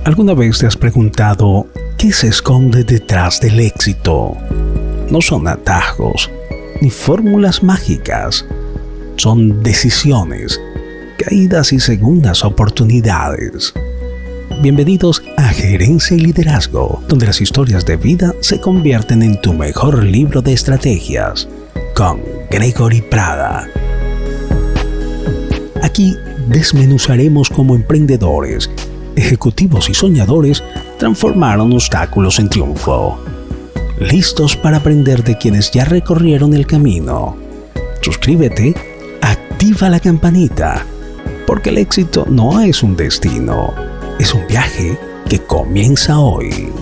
¿Alguna vez te has preguntado qué se esconde detrás del éxito? No son atajos ni fórmulas mágicas, son decisiones, caídas y segundas oportunidades. Bienvenidos a Gerencia y Liderazgo, donde las historias de vida se convierten en tu mejor libro de estrategias, con Gregory Prada. Aquí desmenuzaremos cómo emprendedores, ejecutivos y soñadores transformaron obstáculos en triunfo. ¿Listos para aprender de quienes ya recorrieron el camino? Suscríbete, activa la campanita, porque el éxito no es un destino, es un viaje que comienza hoy.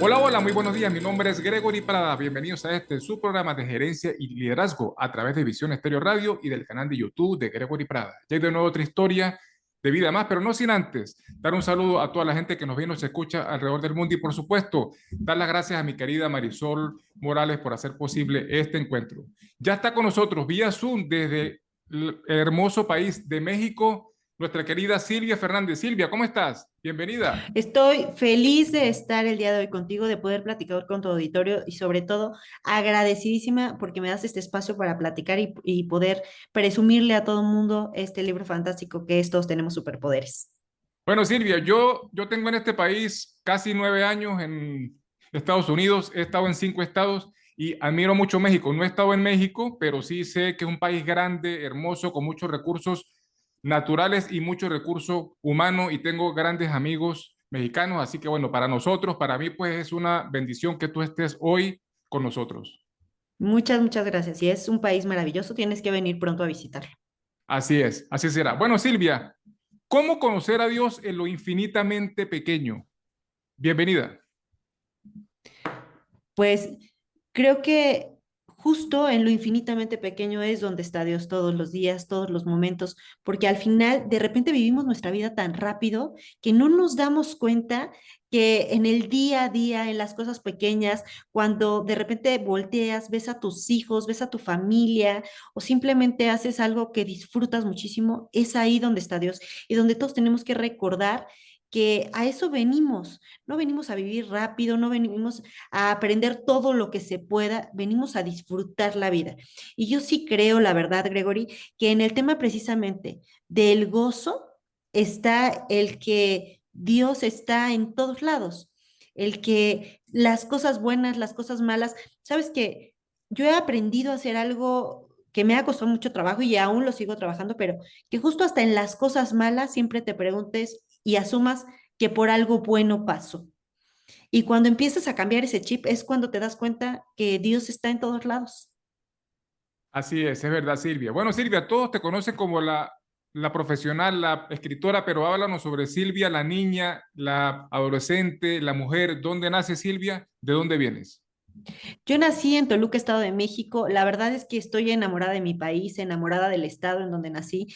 Hola, muy buenos días. Mi nombre es Gregory Prada. Bienvenidos a su programa de gerencia y liderazgo a través de Visión Estéreo Radio y del canal de YouTube de Gregory Prada. Ya hay de nuevo otra historia de vida más, pero no sin antes dar un saludo a toda la gente que nos ve y nos escucha alrededor del mundo y, por supuesto, dar las gracias a mi querida Marisol Morales por hacer posible este encuentro. Ya está con nosotros vía Zoom desde el hermoso país de México, nuestra querida Silvia Fernández. Silvia, ¿cómo estás? Bienvenida. Estoy feliz de estar el día de hoy contigo, de poder platicar con tu auditorio y sobre todo agradecidísima porque me das este espacio para platicar y poder presumirle a todo el mundo este libro fantástico que es Todos tenemos superpoderes. Bueno, Silvia, yo tengo en este país casi 9 años en Estados Unidos, he estado en 5 estados y admiro mucho México. No he estado en México, pero sí sé que es un país grande, hermoso, con muchos recursos naturales y muchos recursos humanos y tengo grandes amigos mexicanos. Así que bueno, para nosotros, para mí pues es una bendición que tú estés hoy con nosotros. Muchas gracias. Y es un país maravilloso, tienes que venir pronto a visitarlo. Así es, así será. Bueno, Silvia, ¿cómo conocer a Dios en lo infinitamente pequeño? Bienvenida. Pues creo que justo en lo infinitamente pequeño es donde está Dios todos los días, todos los momentos, porque al final de repente vivimos nuestra vida tan rápido que no nos damos cuenta que en el día a día, en las cosas pequeñas, cuando de repente volteas, ves a tus hijos, ves a tu familia o simplemente haces algo que disfrutas muchísimo, es ahí donde está Dios y donde todos tenemos que recordar que a eso venimos, no venimos a vivir rápido, no venimos a aprender todo lo que se pueda, venimos a disfrutar la vida. Y yo sí creo, la verdad, Gregory, que en el tema precisamente del gozo está el que Dios está en todos lados, el que las cosas buenas, las cosas malas, sabes que yo he aprendido a hacer algo que me ha costado mucho trabajo y aún lo sigo trabajando, pero que justo hasta en las cosas malas siempre te preguntes y asumas que por algo bueno pasó. Y cuando empiezas a cambiar ese chip es cuando te das cuenta que Dios está en todos lados. Así es verdad, Silvia. Bueno, Silvia, todos te conocen como la profesional, la escritora, pero háblanos sobre Silvia, la niña, la adolescente, la mujer. ¿Dónde nace Silvia? ¿De dónde vienes? Yo nací en Toluca, Estado de México. La verdad es que estoy enamorada de mi país, enamorada del estado en donde nací.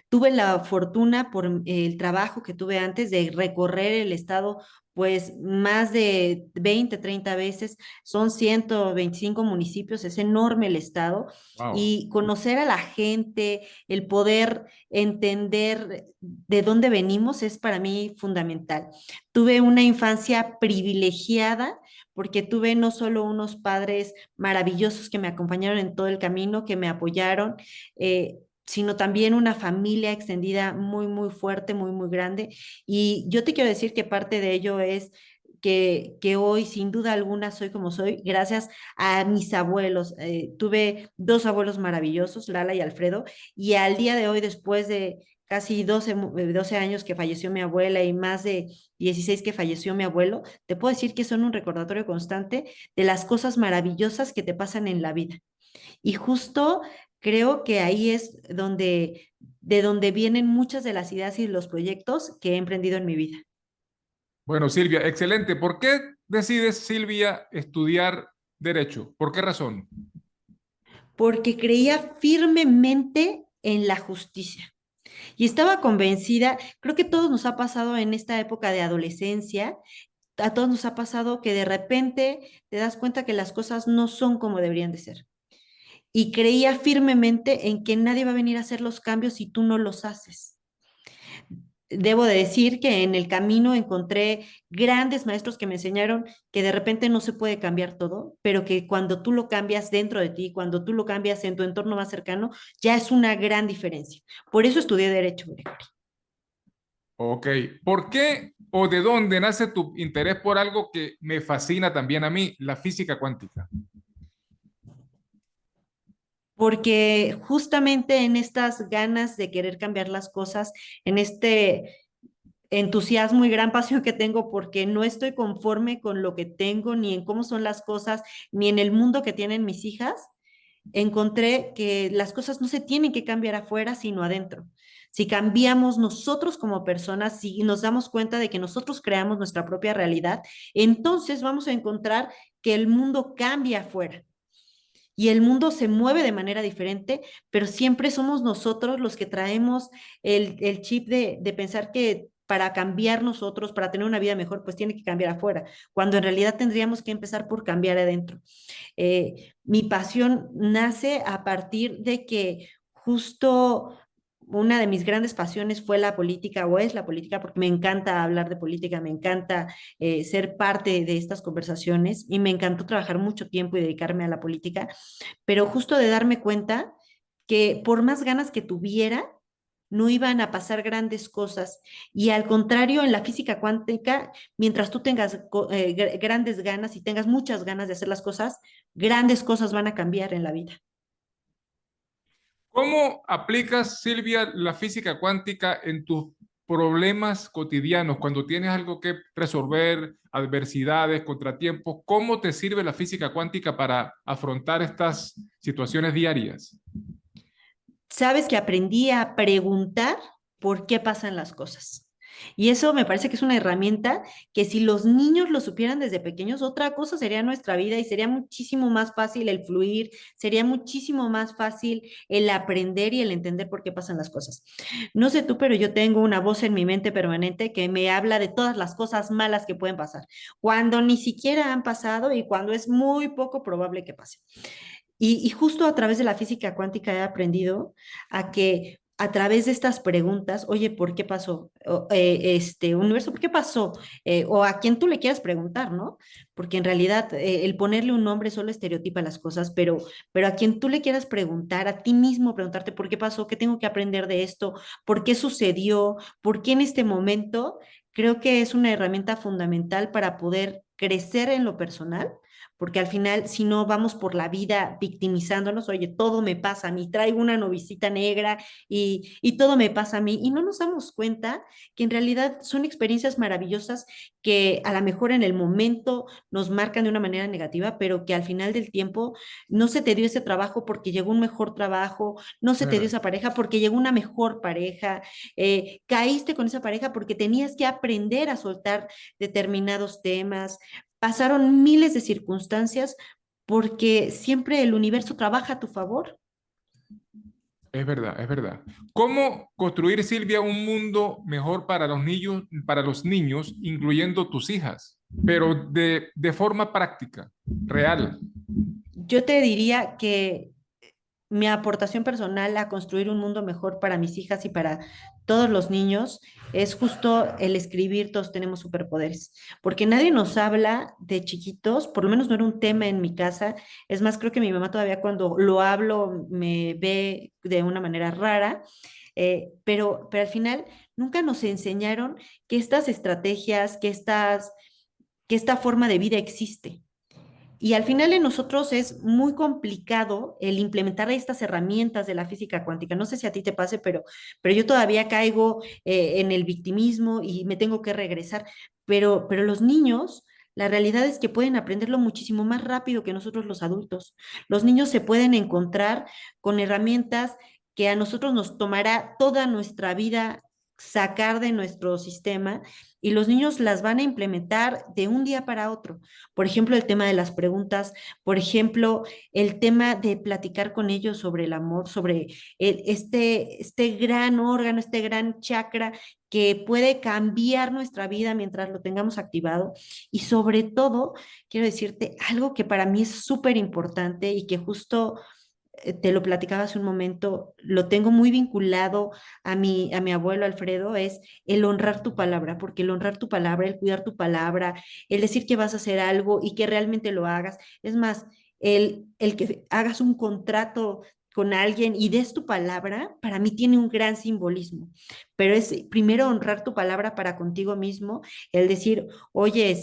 Tuve la fortuna por el trabajo que tuve antes de recorrer el estado pues más de 20, 30 veces, son 125 municipios, es enorme el estado, Wow. y conocer a la gente, el poder entender de dónde venimos es para mí fundamental. Tuve una infancia privilegiada porque tuve no solo unos padres maravillosos que me acompañaron en todo el camino, que me apoyaron, sino también una familia extendida muy fuerte, muy grande. Y yo te quiero decir que parte de ello es que hoy, sin duda alguna, soy como soy, gracias a mis abuelos. Tuve dos abuelos maravillosos, Lala y Alfredo, y al día de hoy, después de casi 12 años que falleció mi abuela y más de 16 que falleció mi abuelo, te puedo decir que son un recordatorio constante de las cosas maravillosas que te pasan en la vida. Y justo creo que ahí es de donde vienen muchas de las ideas y los proyectos que he emprendido en mi vida. Bueno, Silvia, excelente. ¿Por qué decides, Silvia, estudiar Derecho? ¿Por qué razón? Porque creía firmemente en la justicia. Y estaba convencida, creo que a todos nos ha pasado en esta época de adolescencia, a todos nos ha pasado que de repente te das cuenta que las cosas no son como deberían de ser. y creía firmemente en que nadie va a venir a hacer los cambios si tú no los haces. Debo de decir que en el camino encontré grandes maestros que me enseñaron que de repente no se puede cambiar todo, pero que cuando tú lo cambias dentro de ti, cuando tú lo cambias en tu entorno más cercano, ya es una gran diferencia. Por eso estudié Derecho, Gregory. Ok, ¿por qué o de dónde nace tu interés por algo que me fascina también a mí, la física cuántica? Porque justamente en estas ganas de querer cambiar las cosas, en este entusiasmo y gran pasión que tengo porque no estoy conforme con lo que tengo, ni en cómo son las cosas, ni en el mundo que tienen mis hijas, encontré que las cosas no se tienen que cambiar afuera, sino adentro. Si cambiamos nosotros como personas, si nos damos cuenta de que nosotros creamos nuestra propia realidad, entonces vamos a encontrar que el mundo cambia afuera y el mundo se mueve de manera diferente, pero siempre somos nosotros los que traemos el chip de pensar que para cambiar nosotros, para tener una vida mejor, pues tiene que cambiar afuera, cuando en realidad tendríamos que empezar por cambiar adentro. Mi pasión nace a partir de que justo una de mis grandes pasiones fue la política o es la política porque me encanta hablar de política, me encanta ser parte de estas conversaciones y me encantó trabajar mucho tiempo y dedicarme a la política, pero justo de darme cuenta que por más ganas que tuviera, no iban a pasar grandes cosas. Y al contrario, en la física cuántica, mientras tú tengas grandes ganas y tengas muchas ganas de hacer las cosas, grandes cosas van a cambiar en la vida. ¿Cómo aplicas, Silvia, la física cuántica en tus problemas cotidianos cuando tienes algo que resolver, adversidades, contratiempos? ¿Cómo te sirve la física cuántica para afrontar estas situaciones diarias? Sabes que aprendí a preguntar por qué pasan las cosas. Y eso me parece que es una herramienta que si los niños lo supieran desde pequeños, otra cosa sería nuestra vida y sería muchísimo más fácil el fluir, sería muchísimo más fácil el aprender y el entender por qué pasan las cosas. No sé tú, pero yo tengo una voz en mi mente permanente que me habla de todas las cosas malas que pueden pasar, cuando ni siquiera han pasado y cuando es muy poco probable que pase. Y justo a través de la física cuántica he aprendido a que a través de estas preguntas, oye, ¿por qué pasó? Este universo, ¿por qué pasó? O a quien tú le quieras preguntar, ¿no? Porque en realidad el ponerle un nombre solo estereotipa las cosas, pero a quien tú le quieras preguntar, a ti mismo preguntarte por qué pasó, qué tengo que aprender de esto, por qué sucedió, por qué en este momento, creo que es una herramienta fundamental para poder crecer en lo personal porque al final, si no vamos por la vida victimizándonos, oye, todo me pasa a mí, traigo una novicita negra y todo me pasa a mí, y no nos damos cuenta que en realidad son experiencias maravillosas que a lo mejor en el momento nos marcan de una manera negativa, pero que al final del tiempo no se te dio ese trabajo porque llegó un mejor trabajo, no se te dio Claro. esa pareja porque llegó una mejor pareja, caíste con esa pareja porque tenías que aprender a soltar determinados temas, pasaron miles de circunstancias porque siempre el universo trabaja a tu favor. Es verdad, es verdad. ¿Cómo construir, Silvia, un mundo mejor para los niños, incluyendo tus hijas, pero de forma práctica, real? Yo te diría que mi aportación personal a construir un mundo mejor para mis hijas y para todos los niños es justo el escribir, todos tenemos superpoderes, porque nadie nos habla de chiquitos, por lo menos no era un tema en mi casa, es más, creo que mi mamá todavía cuando lo hablo me ve de una manera rara, pero al final nunca nos enseñaron que estas estrategias, que esta forma de vida existe. Y al final en nosotros es muy complicado el implementar estas herramientas de la física cuántica. No sé si a ti te pase, pero yo todavía caigo en el victimismo y me tengo que regresar. Pero los niños, la realidad es que pueden aprenderlo muchísimo más rápido que nosotros los adultos. Los niños se pueden encontrar con herramientas que a nosotros nos tomará toda nuestra vida sacar de nuestro sistema y los niños las van a implementar de un día para otro. Por ejemplo, el tema de las preguntas, por ejemplo, el tema de platicar con ellos sobre el amor, sobre este gran órgano, este gran chakra que puede cambiar nuestra vida mientras lo tengamos activado. Y sobre todo, quiero decirte algo que para mí es súper importante y que justo te lo platicaba hace un momento, lo tengo muy vinculado a mi abuelo Alfredo, es el honrar tu palabra, porque el honrar tu palabra, el cuidar tu palabra, el decir que vas a hacer algo y que realmente lo hagas, es más, el que hagas un contrato con alguien y des tu palabra, para mí tiene un gran simbolismo, pero es primero honrar tu palabra para contigo mismo, el decir, oye,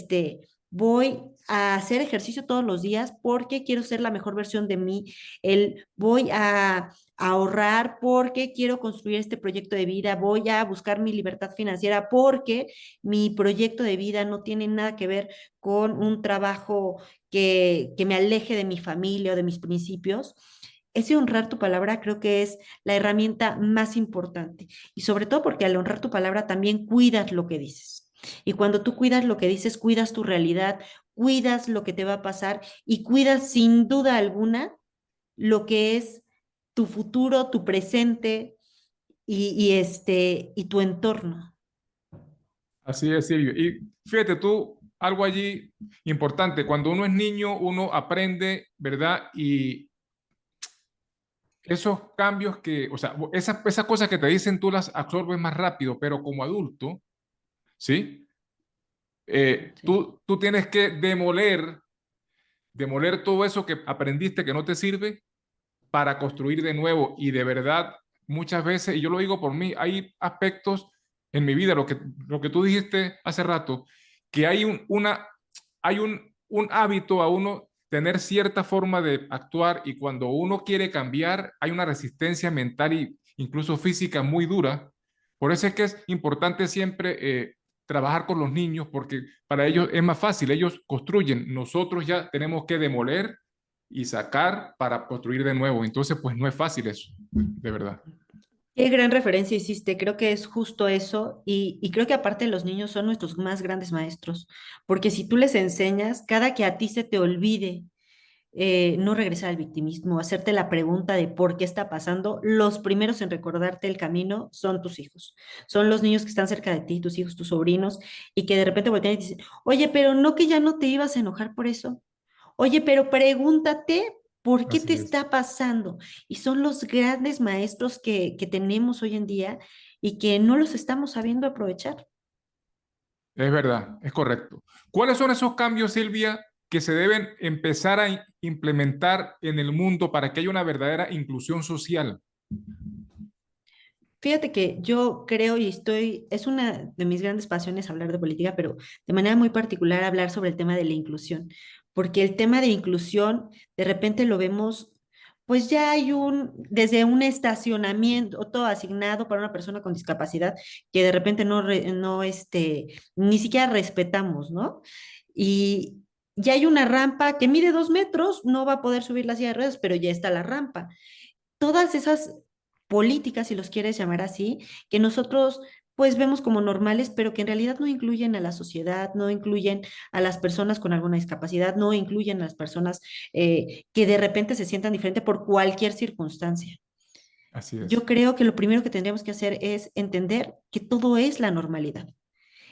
voy a hacer ejercicio todos los días porque quiero ser la mejor versión de mí, el voy a ahorrar porque quiero construir este proyecto de vida, voy a buscar mi libertad financiera porque mi proyecto de vida no tiene nada que ver con un trabajo que me aleje de mi familia o de mis principios. Ese honrar tu palabra creo que es la herramienta más importante y sobre todo porque al honrar tu palabra también cuidas lo que dices. Y cuando tú cuidas lo que dices, cuidas tu realidad, cuidas lo que te va a pasar y cuidas sin duda alguna lo que es tu futuro, tu presente y tu entorno. Así es, Silvio. Y fíjate tú, algo allí importante, cuando uno es niño, uno aprende, ¿verdad? Y esos cambios que, o sea, esas cosas que te dicen tú las absorbes más rápido, pero como adulto, ¿sí? Sí. Tú tienes que demoler todo eso que aprendiste que no te sirve para construir de nuevo. Y de verdad, muchas veces, y yo lo digo por mí, hay aspectos en mi vida, lo que tú dijiste hace rato, que hay un hábito a uno tener cierta forma de actuar y cuando uno quiere cambiar, hay una resistencia mental e incluso física muy dura. Por eso es que es importante siempre trabajar con los niños porque para ellos es más fácil, ellos construyen, nosotros ya tenemos que demoler y sacar para construir de nuevo. Entonces, pues no es fácil eso, de verdad. Qué gran referencia hiciste, creo que es justo eso y creo que aparte los niños son nuestros más grandes maestros, porque si tú les enseñas, cada que a ti se te olvide no regresar al victimismo, hacerte la pregunta de por qué está pasando, los primeros en recordarte el camino son tus hijos, son los niños que están cerca de ti, tus hijos, tus sobrinos, y que de repente voltean y te dicen, oye, pero no que ya no te ibas a enojar por eso. Oye, pero pregúntate por qué te Así es. está pasando. Y son los grandes maestros que tenemos hoy en día y que no los estamos sabiendo aprovechar. Es verdad, es correcto. ¿Cuáles son esos cambios, Silvia, que se deben empezar a implementar en el mundo para que haya una verdadera inclusión social? Fíjate que yo creo y estoy, es una de mis grandes pasiones hablar de política, pero de manera muy particular hablar sobre el tema de la inclusión, porque el tema de inclusión de repente lo vemos, pues ya hay desde un estacionamiento todo asignado para una persona con discapacidad que de repente ni siquiera respetamos, ¿no? Y ya hay una rampa que mide 2 metros, no va a poder subir la silla de ruedas, pero ya está la rampa todas esas políticas, si los quieres llamar así, que nosotros pues vemos como normales, pero que en realidad no incluyen a la sociedad, no incluyen a las personas con alguna discapacidad, no incluyen a las personas que de repente se sientan diferente por cualquier circunstancia. Así Yo es. creo que lo primero que tendríamos que hacer es entender que todo es la normalidad.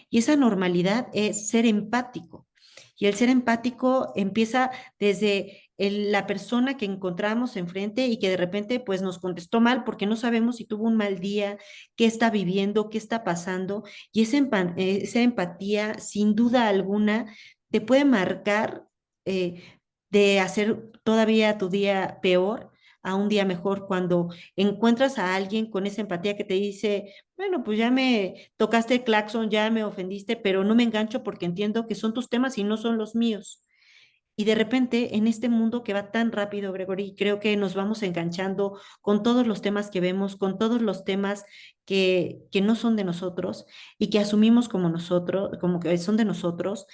Y esa normalidad es ser empático. Y el ser empático empieza desde la persona que encontramos enfrente y que de repente pues nos contestó mal porque no sabemos si tuvo un mal día, qué está viviendo, qué está pasando. Y esa empatía, sin duda alguna, te puede marcar eh, de hacer todavía tu día peor a un día mejor cuando encuentras a alguien con esa empatía que te dice, bueno, pues ya me tocaste el claxon, ya me ofendiste, pero no me engancho porque entiendo que son tus temas y no son los míos. Y de repente, en este mundo que va tan rápido, Gregory, creo que nos vamos enganchando con todos los temas que vemos, con todos los temas que no son de nosotros y que asumimos como nosotros, como que son de nosotros,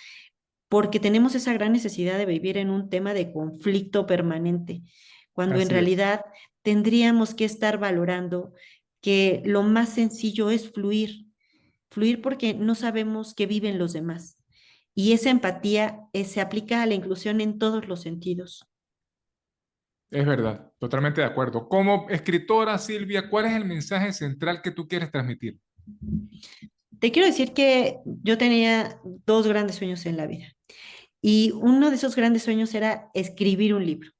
porque tenemos esa gran necesidad de vivir en un tema de conflicto permanente, cuando en Así es. realidad tendríamos que estar valorando que lo más sencillo es fluir, fluir porque no sabemos qué viven los demás. Y esa empatía se aplica a la inclusión en todos los sentidos. Es verdad, totalmente de acuerdo. Como escritora, Silvia, ¿cuál es el mensaje central que tú quieres transmitir? Te quiero decir que yo tenía dos grandes sueños en la vida y uno de esos grandes sueños era escribir un libro.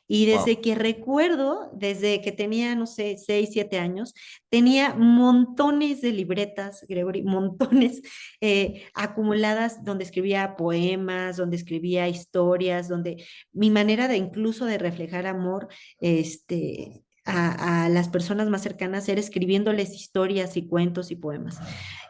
Y Wow. desde que recuerdo, desde que tenía, no sé, 6, 7 años, tenía montones de libretas, Gregory, montones acumuladas donde escribía poemas, donde escribía historias, donde mi manera de incluso de reflejar amor, a las personas más cercanas era escribiéndoles historias y cuentos y poemas.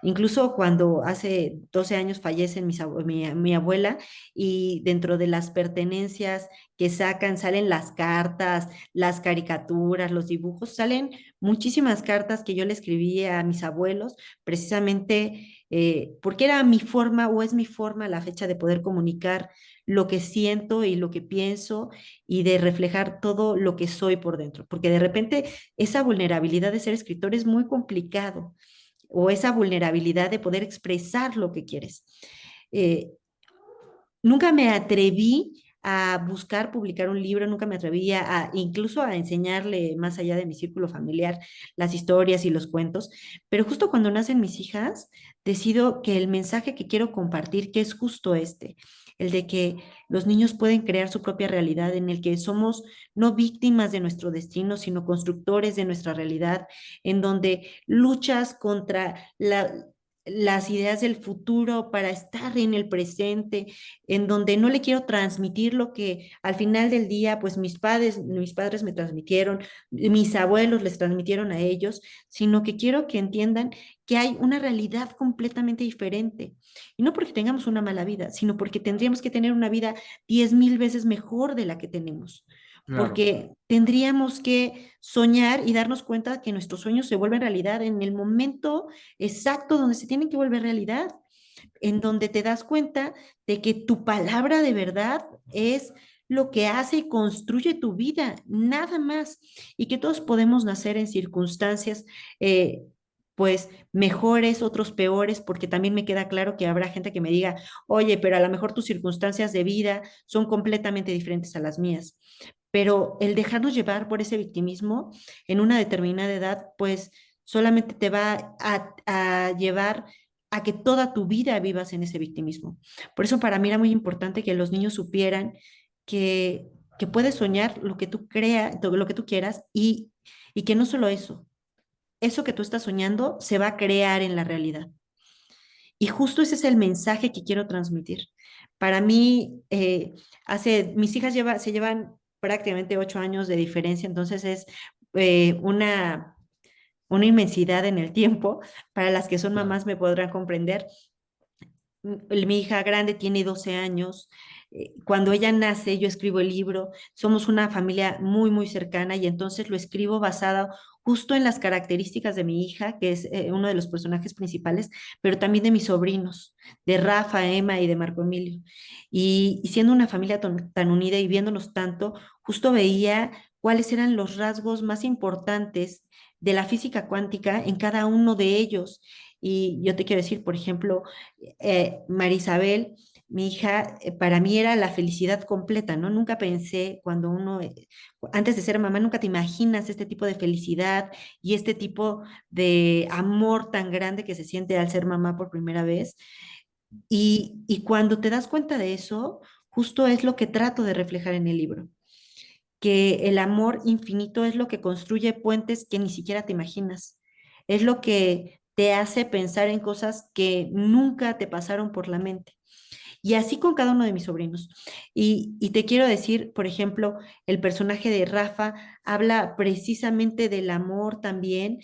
Incluso cuando hace 12 años fallece mi abuela y dentro de las pertenencias que sacan, salen las cartas, las caricaturas, los dibujos, salen muchísimas cartas que yo le escribí a mis abuelos, precisamente porque era mi forma o es mi forma a la fecha de poder comunicar lo que siento y lo que pienso y de reflejar todo lo que soy por dentro, porque de repente esa vulnerabilidad de ser escritor es muy complicado o esa vulnerabilidad de poder expresar lo que quieres. Eh, Nunca me atreví a buscar publicar un libro, nunca me atreví incluso a enseñarle más allá de mi círculo familiar las historias y los cuentos, pero justo cuando nacen mis hijas, decido que el mensaje que quiero compartir, que es justo este, el de que los niños pueden crear su propia realidad, en el que somos no víctimas de nuestro destino, sino constructores de nuestra realidad, en donde luchas contra las ideas del futuro para estar en el presente, en donde no le quiero transmitir lo que al final del día, pues mis padres me transmitieron, mis abuelos les transmitieron a ellos, sino que quiero que entiendan que hay una realidad completamente diferente. Y no porque tengamos una mala vida, sino porque tendríamos que tener una vida 10,000 veces mejor de la que tenemos. Claro. Porque tendríamos que soñar y darnos cuenta que nuestros sueños se vuelven realidad en el momento exacto donde se tienen que volver realidad, en donde te das cuenta de que tu palabra de verdad es lo que hace y construye tu vida, nada más, y que todos podemos nacer en circunstancias, pues mejores, otros peores, porque también me queda claro que habrá gente que me diga, oye, pero a lo mejor tus circunstancias de vida son completamente diferentes a las mías. Pero el dejarnos llevar por ese victimismo en una determinada edad, pues solamente te va a llevar a que toda tu vida vivas en ese victimismo. Por eso para mí era muy importante que los niños supieran que, que puedes soñar lo que tú creas, lo que tú quieras y que no solo eso que tú estás soñando se va a crear en la realidad. Y justo ese es el mensaje que quiero transmitir. Para mí, mis hijas se llevan prácticamente 8 años de diferencia, entonces es una inmensidad en el tiempo. Para las que son Claro. mamás me podrán comprender. Mi hija grande tiene 12 años. Cuando ella nace, yo escribo el libro. Somos una familia muy, muy cercana y entonces lo escribo basado justo en las características de mi hija, que es uno de los personajes principales, pero también de mis sobrinos, de Rafa, Emma y de Marco Emilio. Y siendo una familia tan unida y viéndonos tanto, justo veía cuáles eran los rasgos más importantes de la física cuántica en cada uno de ellos. Y yo te quiero decir, por ejemplo, Marisabel, mi hija, para mí era la felicidad completa, ¿no? Nunca pensé cuando antes de ser mamá, nunca te imaginas este tipo de felicidad y este tipo de amor tan grande que se siente al ser mamá por primera vez. Y cuando te das cuenta de eso, justo es lo que trato de reflejar en el libro, que el amor infinito es lo que construye puentes que ni siquiera te imaginas. Es lo que te hace pensar en cosas que nunca te pasaron por la mente. Y así con cada uno de mis sobrinos. Y te quiero decir, por ejemplo, el personaje de Rafa habla precisamente del amor también.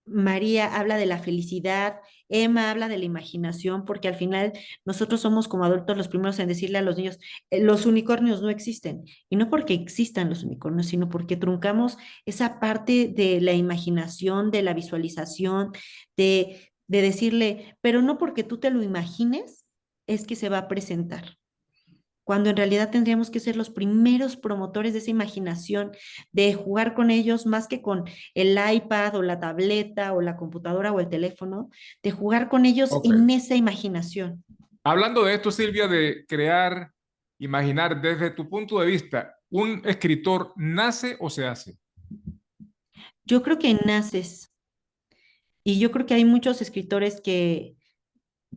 María habla de la felicidad, Emma habla de la imaginación, porque al final nosotros somos como adultos los primeros en decirle a los niños, los unicornios no existen. Y no porque existan los unicornios, sino porque truncamos esa parte de la imaginación, de la visualización, de decirle, pero no porque tú te lo imagines, es que se va a presentar, cuando en realidad tendríamos que ser los primeros promotores de esa imaginación, de jugar con ellos más que con el iPad o la tableta o la computadora o el teléfono, de jugar con ellos Ok. en esa imaginación. Hablando de esto, Silvia, de crear, imaginar, desde tu punto de vista, ¿un escritor nace o se hace? Yo creo que naces y yo creo que hay muchos escritores que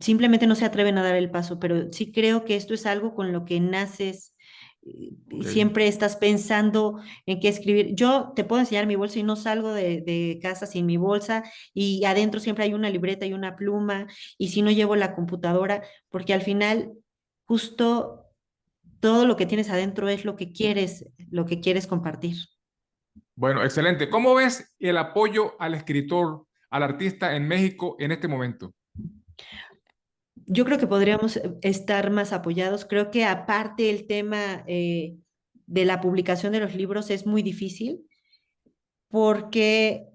simplemente no se atreven a dar el paso, pero sí creo que esto es algo con lo que naces y Ok. siempre estás pensando en qué escribir. Yo te puedo enseñar mi bolsa y no salgo de casa sin mi bolsa y adentro siempre hay una libreta y una pluma y si no llevo la computadora, porque al final justo todo lo que tienes adentro es lo que quieres compartir. Bueno, excelente. ¿Cómo ves el apoyo al escritor, al artista en México en este momento? Yo creo que podríamos estar más apoyados. Creo que aparte el tema de la publicación de los libros es muy difícil porque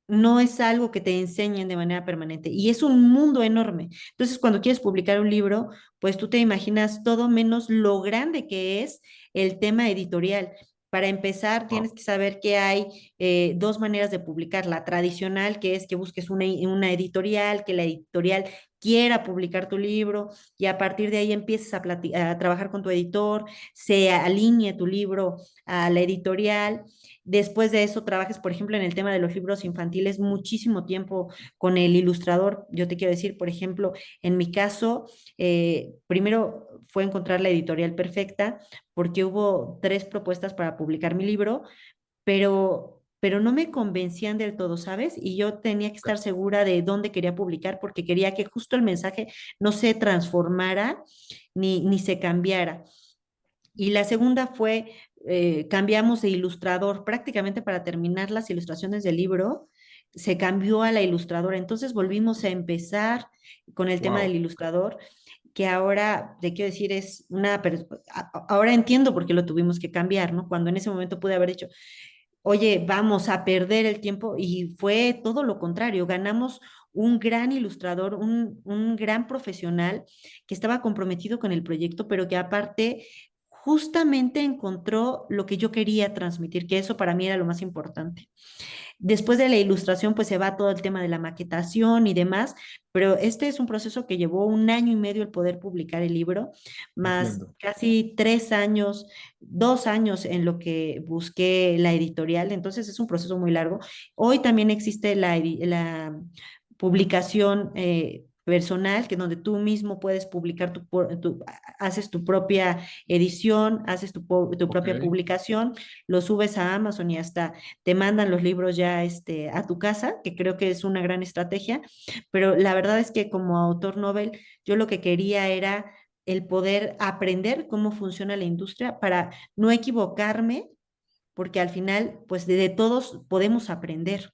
no es algo que te enseñen de manera permanente y es un mundo enorme. Entonces, cuando quieres publicar un libro, pues tú te imaginas todo menos lo grande que es el tema editorial. Para empezar, tienes Wow. que saber que hay dos maneras de publicar. La tradicional, que es que busques una editorial, que la editorial quiera publicar tu libro y a partir de ahí empieces a trabajar con tu editor, se alinee tu libro a la editorial. Después de eso, trabajes, por ejemplo, en el tema de los libros infantiles muchísimo tiempo con el ilustrador. Yo te quiero decir, por ejemplo, en mi caso, primero fue encontrar la editorial perfecta porque hubo tres propuestas para publicar mi libro, pero no me convencían del todo, ¿sabes? Y yo tenía que estar segura de dónde quería publicar porque quería que justo el mensaje no se transformara ni se cambiara. Y la segunda fue, cambiamos de ilustrador prácticamente para terminar las ilustraciones del libro. Se cambió a la ilustradora. Entonces volvimos a empezar con el tema del Wow. ilustrador, que ahora, te quiero decir, ahora entiendo por qué lo tuvimos que cambiar, ¿no? Cuando en ese momento pude haber dicho, oye, vamos a perder el tiempo y fue todo lo contrario. Ganamos un gran ilustrador, un gran profesional que estaba comprometido con el proyecto, pero que aparte justamente encontró lo que yo quería transmitir, que eso para mí era lo más importante. Después de la ilustración, pues se va todo el tema de la maquetación y demás, pero este es un proceso que llevó un año y medio el poder publicar el libro, más Entiendo. casi 3 años, 2 años en lo que busqué la editorial, entonces es un proceso muy largo. Hoy también existe la publicación personal, que donde tú mismo puedes publicar haces tu propia edición, haces tu Ok. propia publicación, lo subes a Amazon y hasta te mandan los libros ya a tu casa, que creo que es una gran estrategia, pero la verdad es que como autor novel, yo lo que quería era el poder aprender cómo funciona la industria para no equivocarme, porque al final, pues de todos podemos aprender.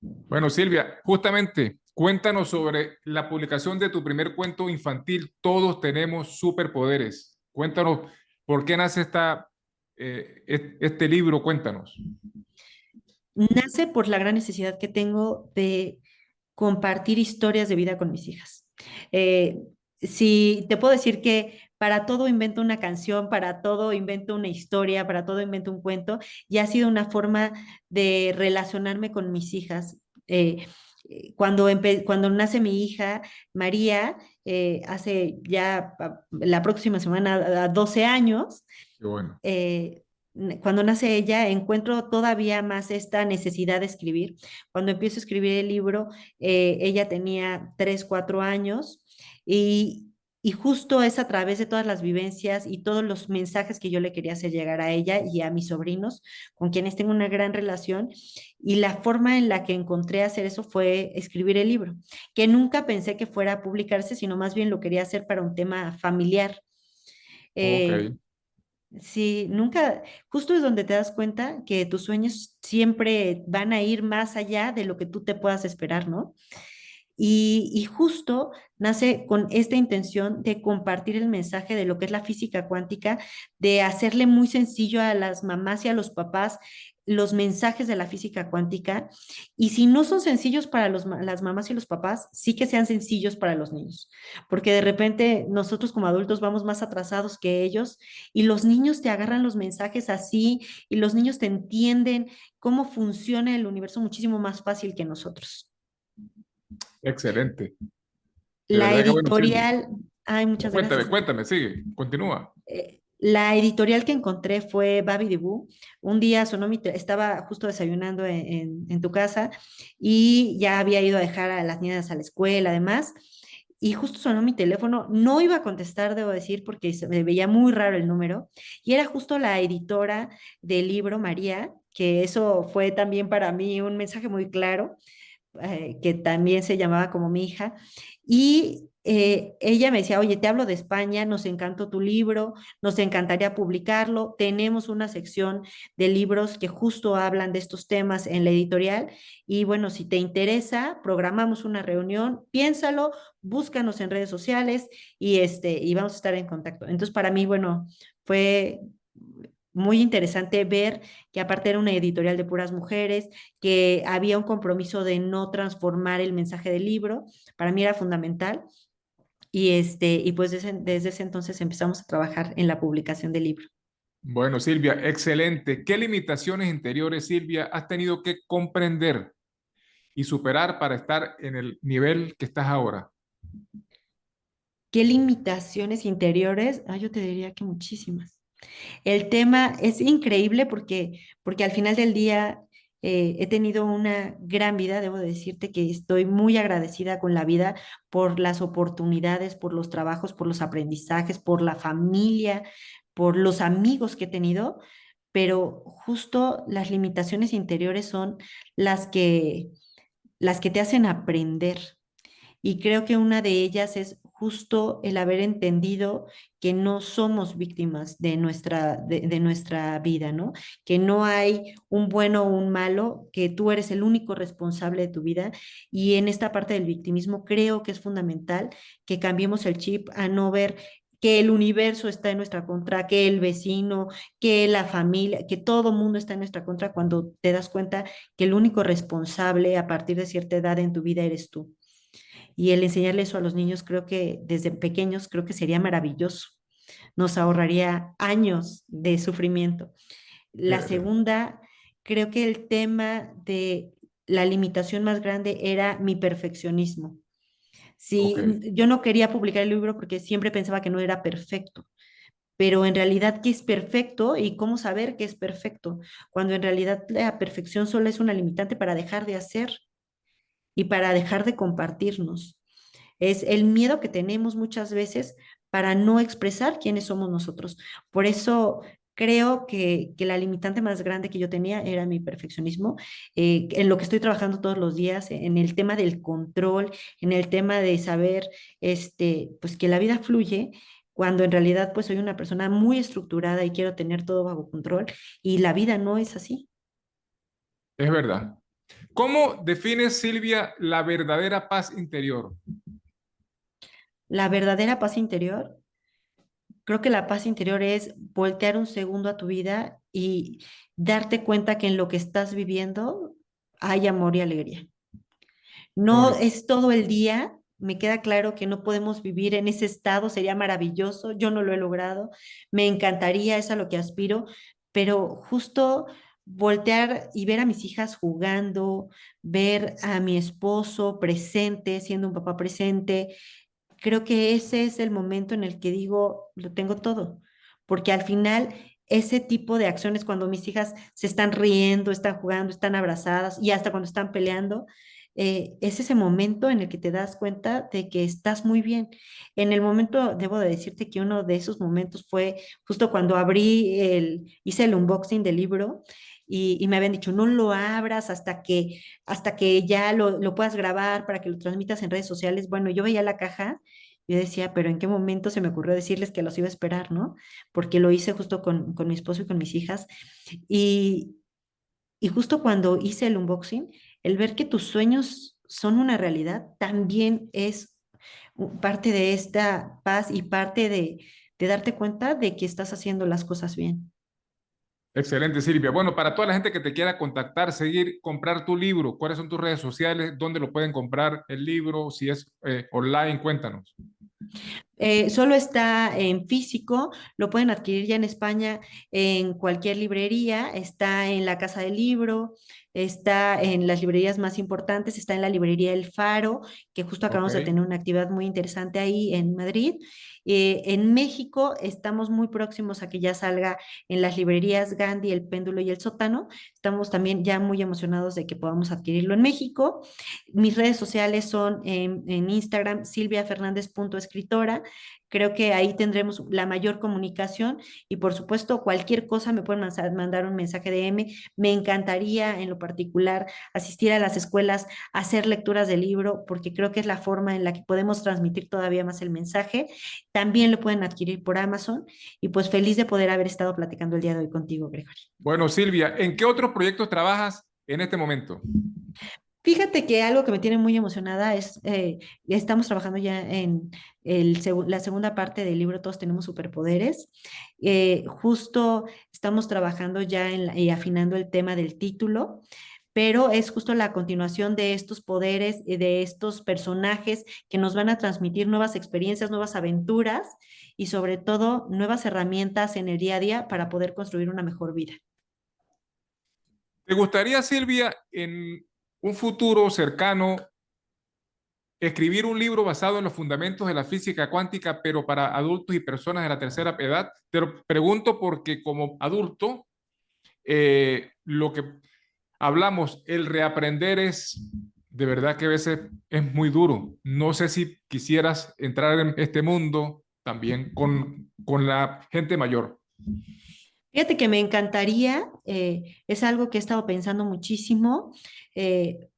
Bueno, Silvia, justamente cuéntanos sobre la publicación de tu primer cuento infantil, Todos tenemos superpoderes. Cuéntanos por qué nace este libro, cuéntanos. Nace por la gran necesidad que tengo de compartir historias de vida con mis hijas. Eh, si te puedo decir que para todo invento una canción, para todo invento una historia, para todo invento un cuento, y ha sido una forma de relacionarme con mis hijas. Cuando nace mi hija María, hace ya la próxima semana a 12 años, Qué bueno. cuando nace ella, encuentro todavía más esta necesidad de escribir. Cuando empiezo a escribir el libro, ella tenía 3, 4 años y justo es a través de todas las vivencias y todos los mensajes que yo le quería hacer llegar a ella y a mis sobrinos, con quienes tengo una gran relación. Y la forma en la que encontré hacer eso fue escribir el libro, que nunca pensé que fuera a publicarse, sino más bien lo quería hacer para un tema familiar. Ok. Eh, Sí, nunca, justo es donde te das cuenta que tus sueños siempre van a ir más allá de lo que tú te puedas esperar, ¿no? Y justo nace con esta intención de compartir el mensaje de lo que es la física cuántica, de hacerle muy sencillo a las mamás y a los papás los mensajes de la física cuántica. Y si no son sencillos para las mamás y los papás, sí que sean sencillos para los niños, porque de repente nosotros como adultos vamos más atrasados que ellos y los niños te agarran los mensajes así y los niños te entienden cómo funciona el universo muchísimo más fácil que nosotros. Excelente. De La verdad que bueno, Silvia. editorial, ay, muchas Cuéntame, gracias. cuéntame, sigue, continúa. La editorial que encontré fue Babi Dibu. Un día estaba justo desayunando en tu casa y ya había ido a dejar a las niñas a la escuela, además. y justo sonó mi teléfono, no iba a contestar, debo decir, porque se me veía muy raro el número, y era justo la editora del libro, María, que eso fue también para mí un mensaje muy claro, que también se llamaba como mi hija, y ella me decía, oye, te hablo de España, nos encantó tu libro, nos encantaría publicarlo, tenemos una sección de libros que justo hablan de estos temas en la editorial, y bueno, si te interesa, programamos una reunión, piénsalo, búscanos en redes sociales y vamos a estar en contacto. Entonces, para mí, bueno, fue muy interesante ver que aparte era una editorial de puras mujeres, que había un compromiso de no transformar el mensaje del libro, para mí era fundamental. Y pues desde ese entonces empezamos a trabajar en la publicación del libro. Bueno, Silvia, excelente. ¿Qué limitaciones interiores, Silvia, has tenido que comprender y superar para estar en el nivel que estás ahora? ¿Qué limitaciones interiores? Yo te diría que muchísimas. El tema es increíble porque al final del día he tenido una gran vida, debo decirte que estoy muy agradecida con la vida por las oportunidades, por los trabajos, por los aprendizajes, por la familia, por los amigos que he tenido, pero justo las limitaciones interiores son las que, las que te hacen aprender. Y creo que una de ellas es justo el haber entendido que no somos víctimas de nuestra vida, ¿no? Que no hay un bueno o un malo, que tú eres el único responsable de tu vida. Y en esta parte del victimismo creo que es fundamental que cambiemos el chip a no ver que el universo está en nuestra contra, que el vecino, que la familia, que todo mundo está en nuestra contra cuando te das cuenta que el único responsable a partir de cierta edad en tu vida eres tú. Y el enseñarle eso a los niños, creo que desde pequeños, creo que sería maravilloso. Nos ahorraría años de sufrimiento. La Eh, segunda, creo que el tema de la limitación más grande era mi perfeccionismo. ok, Sí, yo no quería publicar el libro porque siempre pensaba que no era perfecto, pero en realidad, ¿qué es perfecto y cómo saber qué es perfecto? Cuando en realidad la perfección solo es una limitante para dejar de hacer y para dejar de compartirnos. Es el miedo que tenemos muchas veces para no expresar quiénes somos nosotros. Por eso creo que la limitante más grande que yo tenía era mi perfeccionismo, en lo que estoy trabajando todos los días, en el tema del control, en el tema de saber pues que la vida fluye, cuando en realidad pues soy una persona muy estructurada y quiero tener todo bajo control y la vida no es así. es verdad. ¿Cómo defines, Silvia, la verdadera paz interior? La verdadera paz interior. Creo que la paz interior es voltear un segundo a tu vida y darte cuenta que en lo que estás viviendo hay amor y alegría. Muy No bien. es todo el día, me queda claro que no podemos vivir en ese estado, sería maravilloso, yo no lo he logrado, me encantaría, es a lo que aspiro, pero justo voltear y ver a mis hijas jugando, ver a mi esposo presente, siendo un papá presente, creo que ese es el momento en el que digo, lo tengo todo, porque al final ese tipo de acciones cuando mis hijas se están riendo, están jugando, están abrazadas y hasta cuando están peleando, es ese momento en el que te das cuenta de que estás muy bien. En el momento, debo de decirte que uno de esos momentos fue justo cuando hice el unboxing del libro y me habían dicho, no lo abras hasta que ya lo puedas grabar para que lo transmitas en redes sociales. Bueno, yo veía la caja. Yo decía, pero ¿en qué momento se me ocurrió decirles que los iba a esperar, ¿no? Porque lo hice justo con mi esposo y con mis hijas. Y, y justo cuando hice el unboxing, el ver que tus sueños son una realidad también es parte de esta paz y parte de darte cuenta de que estás haciendo las cosas bien. Excelente, Silvia. Bueno, para toda la gente que te quiera contactar, seguir, comprar tu libro, ¿cuáles son tus redes sociales? ¿Dónde lo pueden comprar el libro? Si es online, cuéntanos. Solo está en físico, lo pueden adquirir ya en España en cualquier librería, está en la Casa del Libro, está en las librerías más importantes, está en la librería El Faro, que justo Ok. acabamos de tener una actividad muy interesante ahí en Madrid. En México estamos muy próximos a que ya salga en las librerías Gandhi, El Péndulo y El Sótano. Estamos también ya muy emocionados de que podamos adquirirlo en México. Mis redes sociales son en Instagram, silviafernández.escritora. Creo que ahí tendremos la mayor comunicación y por supuesto cualquier cosa me pueden mandar un mensaje de M. Me encantaría en lo particular asistir a las escuelas, hacer lecturas de libro, porque creo que es la forma en la que podemos transmitir todavía más el mensaje. También lo pueden adquirir por Amazon y pues feliz de poder haber estado platicando el día de hoy contigo, Gregory. Bueno, Silvia, ¿en qué otros proyectos trabajas en este momento? Fíjate que algo que me tiene muy emocionada es, estamos trabajando ya en la segunda parte del libro Todos tenemos superpoderes. Justo estamos trabajando ya y afinando el tema del título, pero es justo la continuación de estos poderes, de estos personajes que nos van a transmitir nuevas experiencias, nuevas aventuras y sobre todo nuevas herramientas en el día a día para poder construir una mejor vida. ¿Te gustaría, Silvia, en un futuro cercano, escribir un libro basado en los fundamentos de la física cuántica, pero para adultos y personas de la tercera edad? Te lo pregunto porque como adulto, lo que hablamos, el reaprender es de verdad que a veces es muy duro. No sé si quisieras entrar en este mundo también con la gente mayor. Fíjate que me encantaría, es algo que he estado pensando muchísimo.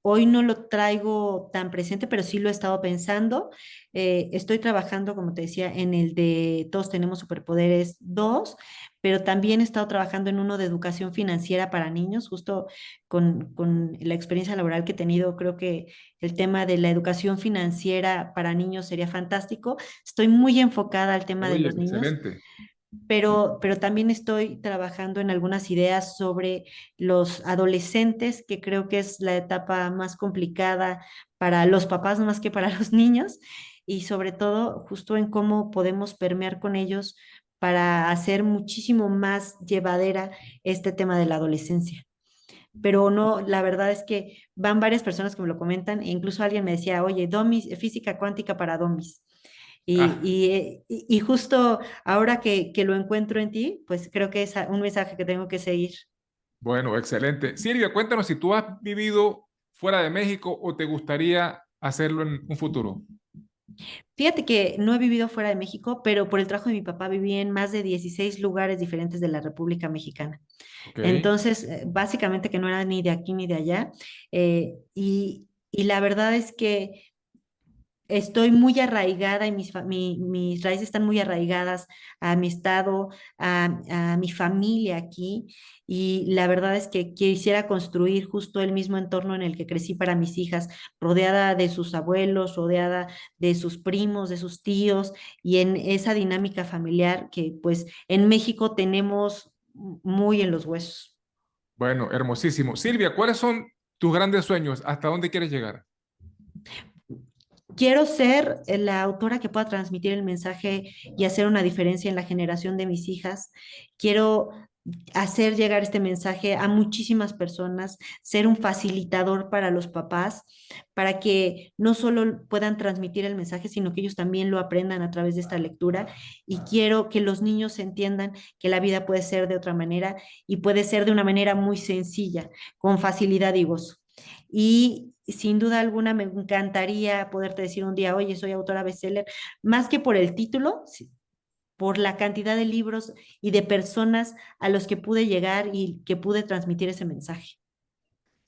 Hoy no lo traigo tan presente, pero sí lo he estado pensando. Estoy trabajando, como te decía, en el de Todos tenemos superpoderes 2, pero también he estado trabajando en uno de educación financiera para niños, justo con la experiencia laboral que he tenido. Creo que el tema de la educación financiera para niños sería fantástico. Estoy muy enfocada al tema de Oye, los niños, excelente. pero también estoy trabajando en algunas ideas sobre los adolescentes, que creo que es la etapa más complicada para los papás más que para los niños, y sobre todo justo en cómo podemos permear con ellos para hacer muchísimo más llevadera este tema de la adolescencia. Pero no, la verdad es que van varias personas que me lo comentan, e incluso alguien me decía, oye, domis, física cuántica para domis. Ah, Y justo ahora que lo encuentro en ti, pues creo que es un mensaje que tengo que seguir. bueno, excelente. Silvia, cuéntanos si tú has vivido fuera de México o te gustaría hacerlo en un futuro. Fíjate que no he vivido fuera de México, pero por el trabajo de mi papá viví en más de 16 lugares diferentes de la República Mexicana. Ok. Entonces, básicamente que no era ni de aquí ni de allá. Y la verdad es que estoy muy arraigada y mis raíces están muy arraigadas a mi estado, a mi familia aquí. Y la verdad es que quisiera construir justo el mismo entorno en el que crecí para mis hijas, rodeada de sus abuelos, rodeada de sus primos, de sus tíos, y en esa dinámica familiar que pues en México tenemos muy en los huesos. Bueno, hermosísimo. Silvia, ¿cuáles son tus grandes sueños? ¿Hasta dónde quieres llegar? Quiero ser la autora que pueda transmitir el mensaje y hacer una diferencia en la generación de mis hijas. Quiero hacer llegar este mensaje a muchísimas personas, ser un facilitador para los papás, para que no solo puedan transmitir el mensaje, sino que ellos también lo aprendan a través de esta lectura. Y quiero que los niños entiendan que la vida puede ser de otra manera y puede ser de una manera muy sencilla, con facilidad y gozo. Y sin duda alguna me encantaría poderte decir un día, oye, soy autora bestseller, más que por el título, por la cantidad de libros y de personas a los que pude llegar y que pude transmitir ese mensaje.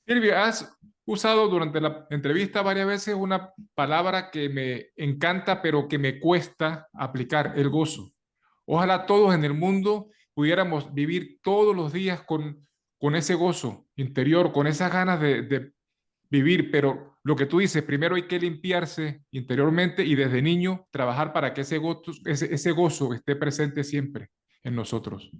Silvia, has usado durante la entrevista varias veces una palabra que me encanta, pero que me cuesta aplicar, el gozo. Ojalá todos en el mundo pudiéramos vivir todos los días con ese gozo interior, con esas ganas de vivir, pero lo que tú dices, primero hay que limpiarse interiormente y desde niño trabajar para que ese gozo esté presente siempre en nosotros.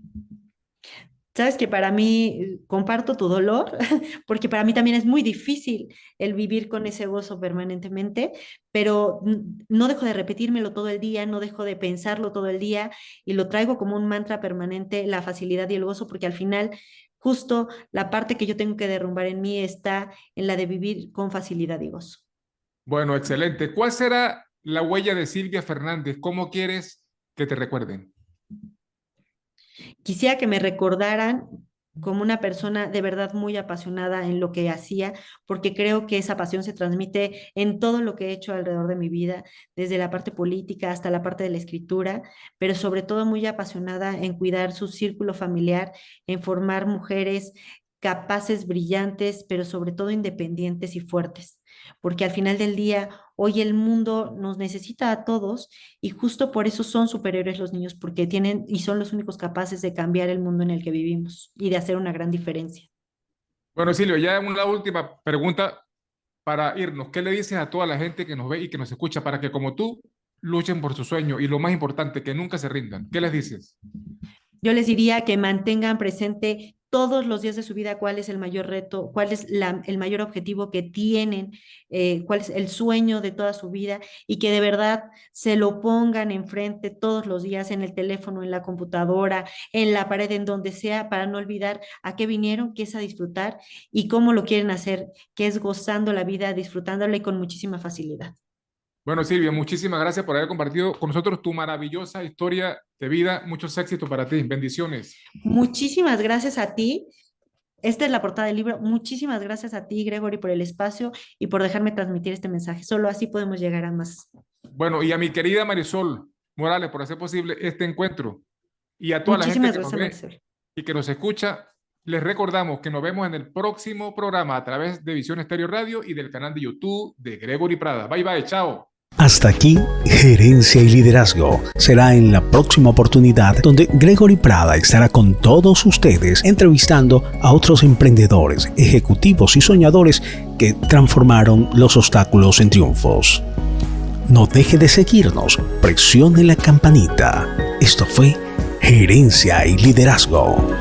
Sabes que para mí, comparto tu dolor, porque para mí también es muy difícil el vivir con ese gozo permanentemente, pero no dejo de repetírmelo todo el día, no dejo de pensarlo todo el día y lo traigo como un mantra permanente, la facilidad y el gozo, porque al final justo la parte que yo tengo que derrumbar en mí está en la de vivir con facilidad y gozo. Bueno, excelente. ¿Cuál será la huella de Silvia Fernández? ¿Cómo quieres que te recuerden? Quisiera que me recordaran como una persona de verdad muy apasionada en lo que hacía, porque creo que esa pasión se transmite en todo lo que he hecho alrededor de mi vida, desde la parte política hasta la parte de la escritura, pero sobre todo muy apasionada en cuidar su círculo familiar, en formar mujeres capaces, brillantes, pero sobre todo independientes y fuertes, porque al final del día, hoy el mundo nos necesita a todos y justo por eso son superiores los niños, porque tienen y son los únicos capaces de cambiar el mundo en el que vivimos y de hacer una gran diferencia. Bueno, Silvio, ya una última pregunta para irnos. ¿Qué le dices a toda la gente que nos ve y que nos escucha para que como tú luchen por su sueño y lo más importante, que nunca se rindan? ¿Qué les dices? Yo les diría que mantengan presente todos los días de su vida cuál es el mayor reto, cuál es el mayor objetivo que tienen, cuál es el sueño de toda su vida y que de verdad se lo pongan enfrente todos los días en el teléfono, en la computadora, en la pared, en donde sea, para no olvidar a qué vinieron, que es a disfrutar y cómo lo quieren hacer, que es gozando la vida, disfrutándola y con muchísima facilidad. Bueno, Silvia, muchísimas gracias por haber compartido con nosotros tu maravillosa historia de vida. Muchos éxitos para ti. Bendiciones. Muchísimas gracias a ti. Esta es la portada del libro. Muchísimas gracias a ti, Gregory, por el espacio y por dejarme transmitir este mensaje. Solo así podemos llegar a más. Bueno, y a mi querida Marisol Morales por hacer posible este encuentro. Y a toda la gente Muchísimas que nos gracias, ve Marcelo. y que nos escucha, les recordamos que nos vemos en el próximo programa a través de Visión Estéreo Radio y del canal de YouTube de Gregory Prada. Bye, bye, chao. Hasta aquí, Gerencia y Liderazgo. Será en la próxima oportunidad donde Gregory Prada estará con todos ustedes entrevistando a otros emprendedores, ejecutivos y soñadores que transformaron los obstáculos en triunfos. No deje de seguirnos, presione la campanita. Esto fue Gerencia y Liderazgo.